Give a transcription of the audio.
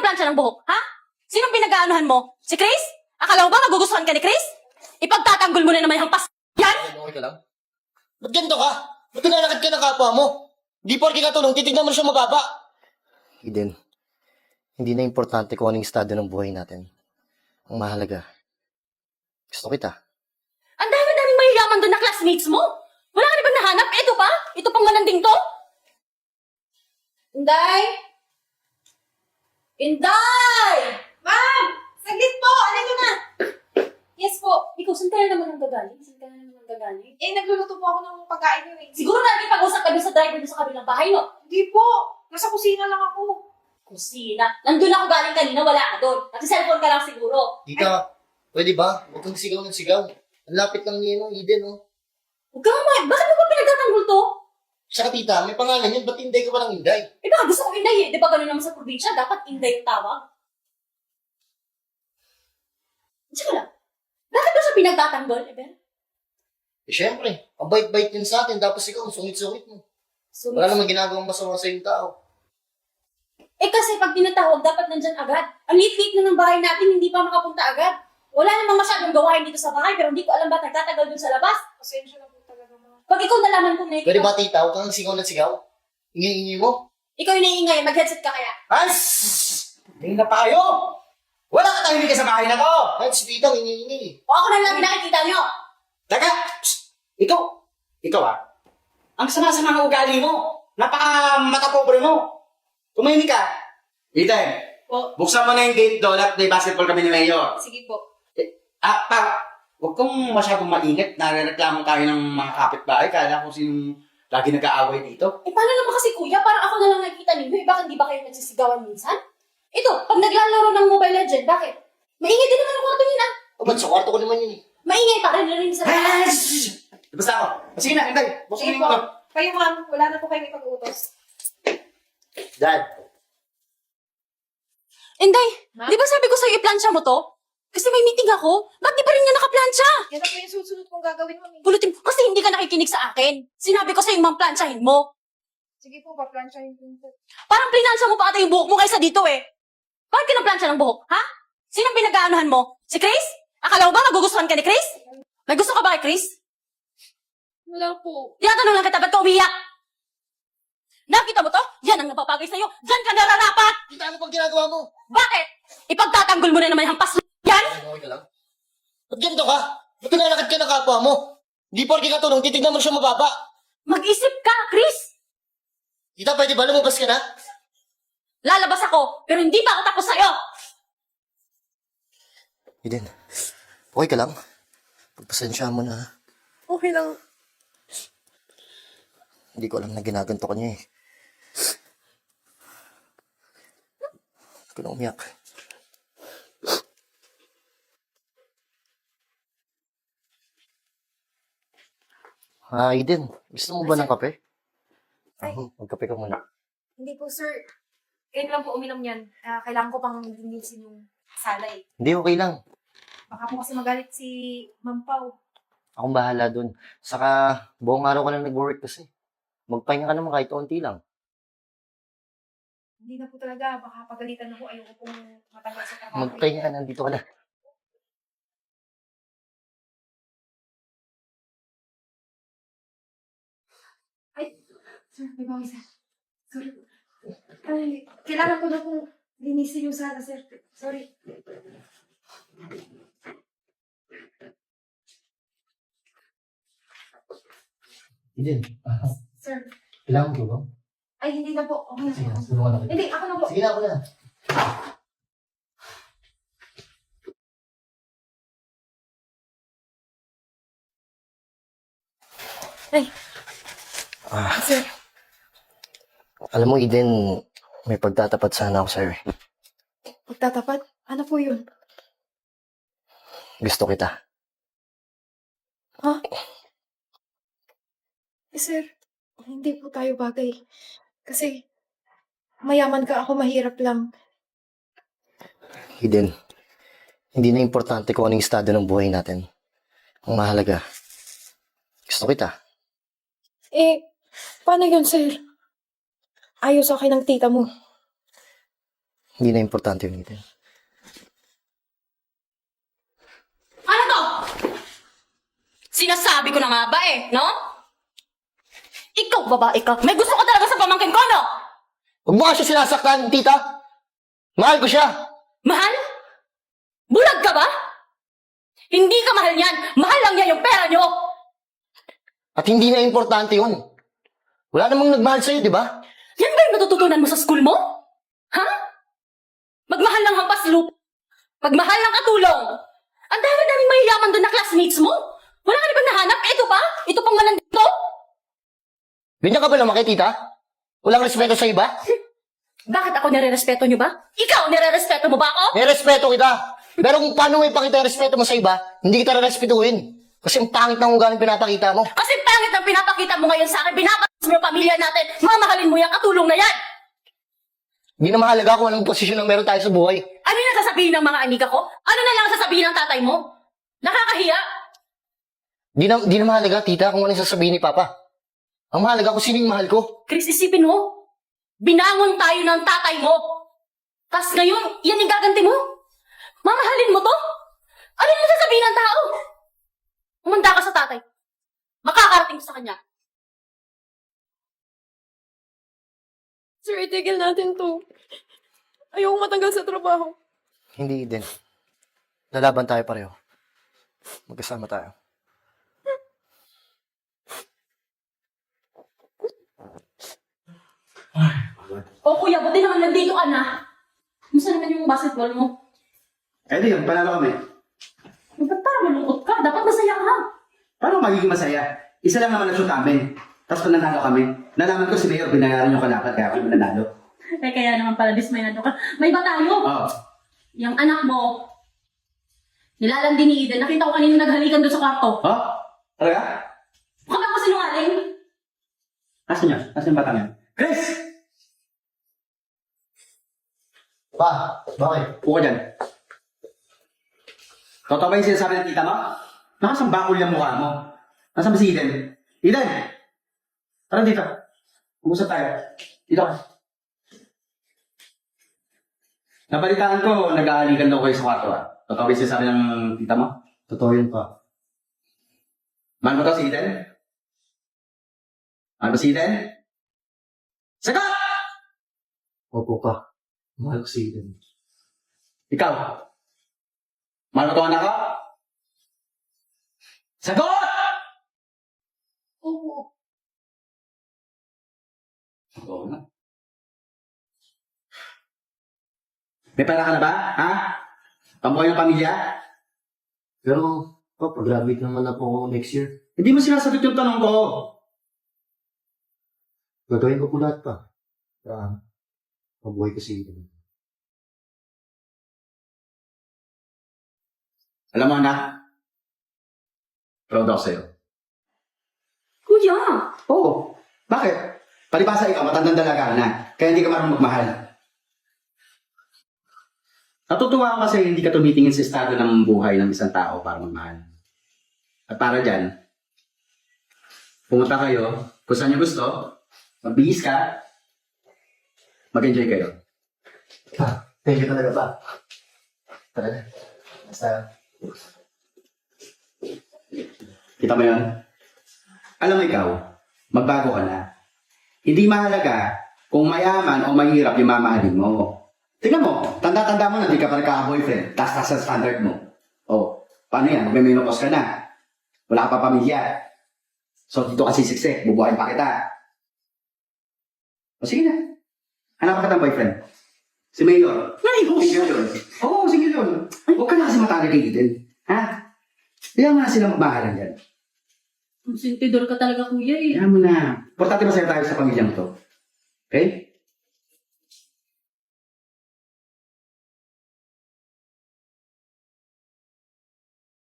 pinagplansya ng buhok, ha? Sinong pinag-aanuhan mo? Si Chris? Akala mo ba magugustuhan ka ni Chris? Ipagtatanggol mo na naman yung hampas yan! Okay ka lang? Ba't ganito ka? Ba't pinalakad ka ng kapwa mo? Di porke katulong, titignan mo na siya mababa. Eden, hindi na importante kung anong estado ng buhay natin. Ang mahalaga, gusto kita. Ang dami-daming mayayaman doon na classmates mo! Wala ka na bang nahanap? Ito pa? Ito pang malanding to? Inday? Inday! Ma'am! Saglit po! Ano ko na? Yes po. Ikaw, saan ka na naman ang gagaling? Saan ka na naman ang gagaling? Eh, nagluluto po ako ng pagkain niyo eh. Siguro natin pag-usap ka doon sa driver doon sa kabilang bahay, no? Hindi po. Nasa kusina lang ako. Kusina. Nandun ako galing kanina, wala ka doon. At cellphone ka lang siguro. Tita, pwede ba? Huwag kang sigaw ng sigaw. Ang lapit lang niya, no, Eden, no? Huwag ka nga, bakit mo ba pinagtatanggol to? Saka tita, may pangalan yun, ba't Inday ka pa ng Inday? Eh baka gusto ko Inday eh. Di ba ganun naman sa probinsya? Dapat Inday yung tawag. Tsaka lang. Bakit ba siya pinagtatanggol, Eben? Eh, syempre, ang bait-bait yun sa atin, tapos ikaw, ang sungit-sungit mo. Wala namang ginagawang masama sa yung tao. Eh kasi pag tinatawag, dapat nandyan agad. Ang liit-liit na ng bahay natin, hindi pa makapunta agad. Wala namang masyadong gawain dito sa bahay, pero hindi ko alam ba't nagtatagal dun sa labas. Pasensya na po talaga mga. Pag ikaw nalaman kung nakikita. Pwede ba tita, huwag kang sigaw ng sigaw? Ingi-ingi mo? Ikaw yung naiingay, mag-headset ka kaya. Hans! Tingin na tayo! Wala ka tahimik ka sa bahay na to! Kahit si tita, ingi-ingi. O ako na lang nakikita nyo. Teka! Psst! Ikaw ah. Ang sama-sama ng ugali mo. Napaka-matapobre mo. Tumahimik ka. Ethan, Po. buksan mo na yung gate doon at may basketball kami ni Mayor. Sige po. Huwag kang masyadong mainit. Nare-reklamo tayo ng mga kapitbahay. Kaya kung sinong lagi nag-aaway dito. Eh paano naman kasi kuya, parang ako na lang nakikita ninyo. Eh bakit di ba kayo nagsisigawan minsan? Ito, pag naglalaro ng Mobile Legend, bakit? Maingay din naman ang kwarto niya na. O ba't sa kwarto ko naman yun eh? Maingay pa rin rin sa labas. Basta ako. Sige na, Inday. Buksan Sige mo po. yung Kayo ma'am, wala na po kayo may pag-uutos. Dad, Inday, Ma? di ba sabi ko sa'yo i-plansya mo to? Kasi may meeting ako. Ba't di pa rin nga nakaplansya? Yan na po yung susunod kong gagawin ma'am. Pulutin mo, kasi hindi ka nakikinig sa akin. Sinabi ko sa'yo mamplansyahin mo. Sige po, pa-planchahin ko po. Parang plinansya mo pa ata yung buhok mo kaysa dito eh. Bakit kinaplansya ng buhok, ha? Sinong pinag-aanuhan mo? Si Chris? Akala mo ba magugustuhan ka ni Chris? May gusto ka ba kay Chris? Wala po. Tinatanong lang kita, ba't ka umiyak? Nakita mo to? Yan ang napapagay sa'yo. Diyan ka nararapat! tita, ano pang ginagawa mo? Bakit? Ipagtatanggol mo na naman yung hampas yan? Okay ka lang? Ba't ganito ka? Ba't pinalakad ka ng kapwa mo? Di porke katulong, titignan mo na siya mababa. Mag-isip ka, Chris! Tita, pwede ba lumabas ka na? Lalabas ako, pero hindi pa ako tapos sa'yo! Eden, okay ka lang? Pagpasensya mo na. Okay lang. Hindi ko alam na ginaganto ka niya eh. Huwag ka na umiyak. Eden, gusto mo ba ng kape? Ay. Magkape ka muna. Hindi po sir. Kayo lang po uminom yan. Kailangan ko pang linisin yung sala eh. Hindi, okay lang. Baka po kasi magalit si Ma'am Pao. Akong bahala dun. Saka, buong araw ka lang nag-work kasi. Magpahinga ka naman kahit unti lang. Hindi na po talaga. Baka pagalitan ako. Ayoko pong matanggal sa trabaho. Magpahinga ka, nandito ka na. Sir, may bawi sir. Sorry. Ay, kailangan ko na pong linisin yung sala, sir. Sorry. Eden, Sir. kailangan mo tulong? Ay, hindi na po. Okay na Sige, po. tulungan na kita. Hindi, ako na po. Sige na, ako na. Ay. Sir. Alam mo, Eden, may pagtatapat sana ako sa'yo. Magtatapat? Ano po yun? Gusto kita. Ha? Sir, hindi po tayo bagay. Kasi, mayaman ka, ako mahirap lang. Eden, hindi na importante kung anong estado ng buhay natin. Ang mahalaga, gusto kita. Eh, paano yun, sir? Ayaw sa akin ng tita mo. Hindi na importante yun, Eden. Ano to? Sinasabi ko na nga ba no? Ikaw, babae ka. May gusto ko talaga sa pamangkin ko, no? Huwag mo nga siya sinasaktan, tita. Mahal ko siya. Mahal? Bulag ka ba? Hindi ka mahal niyan. Mahal lang niya yung pera niyo. At hindi na importante yun. Wala namang nagmahal sa'yo, di ba? Yan ba yung natututunan mo sa school mo? Ha? Magmahal ng hampas lupa. Magmahal ng katulong. Ang dami-daming mayayaman doon na classmates mo. Wala ka na bang nahanap? Ito pa? Ito pang malandito? Ganyan ka ba lumaki, tita? Walang respeto sa iba? Bakit ako nire-respeto niyo ba? Ikaw, nire-respeto mo ba ako? May respeto kita. Pero kung paano mo ipakita yung respeto mo sa iba, hindi kita respetuhin. Kasi ang pangit ng ugaling pinapakita mo. Kasi pangit ang pinapakita mo ngayon sa akin. Binabatas mo yung pamilya natin. Mamahalin mo yung katulong na yan. Hindi na mahalaga kung anong posisyon ang meron tayo sa buhay. Ano na sasabihin ng mga amiga ko? Ano na lang sasabihin ng tatay mo? Nakakahiya. Hindi na mahalaga, tita, kung anong sasabihin ni Papa. Ang mahalaga kung sino yung mahal ko. Chris, isipin mo. Binangon tayo ng tatay mo. Tapos ngayon, yan yung gaganti mo? Mamahalin mo to? Ano na sasabihin ng tao? Umanda ka sa tatay. Makakarating sa kanya. Sir, itigil natin to. Ayoko matanggal sa trabaho. Hindi din. Lalaban tayo pareho. Magkasama tayo. O kuya, buti naman nandito ka na. Musta naman yung basketball mo? Eh di yun, panalo kami. Ba't parang malungkot ka? Dapat masaya ka. Paano magiging masaya? Isa lang naman ang shoot namin. Tapos kung nanalo kami, nalaman ko si Mayor binayaran yung kalapat kaya kami nanalo. Eh kaya naman pala dismayado ka. May iba tayo. Oo. Yung anak mo, nilalandi ni Eden. Nakita ko kanina naghalikan doon sa kwarto. Oh? Talaga? Baka ba ako sinungaling? Asan niya? Asan yung batang yan? Chris! Pa, bakit? Upo ka dyan. Totoo ba yung sinasabi ng tita mo? Nakasang bakol yung mukha mo. Nasaan ba si Eden? Eden! Tara dito. Umusap tayo. Dito ka. Nabalitaan ko, nag-aalikan daw kayo sa kwarto ah. Totoo ba yung sinasabi ng tita mo? Totoo yun, pa. Mahal mo to si Eden? Mahal mo si Eden? Sagot! Opo, pa. Mahal ko si Eden. Ikaw? Mahal mo to anak ko? Sagot! Oo. Oo na. May pera ka na ba? Ha? Pambuhay ng pamilya? Pero, pa, pag-graduate naman na po ako next year. Hindi mo sinasagot yung tanong ko. Gagawin ko po lahat, pa. Mabuhay ko si Eden. Alam mo anak, proud ako sa'yo. Kuya! Oo. Bakit? Palibasa ikaw, matandang dalaga na. Kaya hindi ka marunong magmahal. Natutuwa ako kasi hindi ka tumitingin sa estado ng buhay ng isang tao para magmahal. At para dyan, pumunta kayo, kung saan nyo gusto, magbihis ka, mag-enjoy kayo. Thank you talaga, pa. Talaga. Basta, Kita mo yun? Alam mo ikaw, magbago ka na. Hindi mahalaga kung mayaman o mahirap yung mamahalin mo. Tingnan mo, tanda-tanda mo na di ka pa nagkaka-boyfriend, taas-taas sa standard mo. O, paano yan? Magme-menopause ka na. Wala ka pa pamilya. So, dito ka sisiksik, bubuhayin pa kita. O, sige na. Hanap ka ng boyfriend. Si Mayor. Single yun. Oo, single yun. Huwag ka na kasi matali kay Eden. Ha? Kaya nga sila magmahalan dyan. Ang sintidor ka talaga, kuya eh. Kaya mo na. Importante masaya tayo sa pamilyang to. Okay?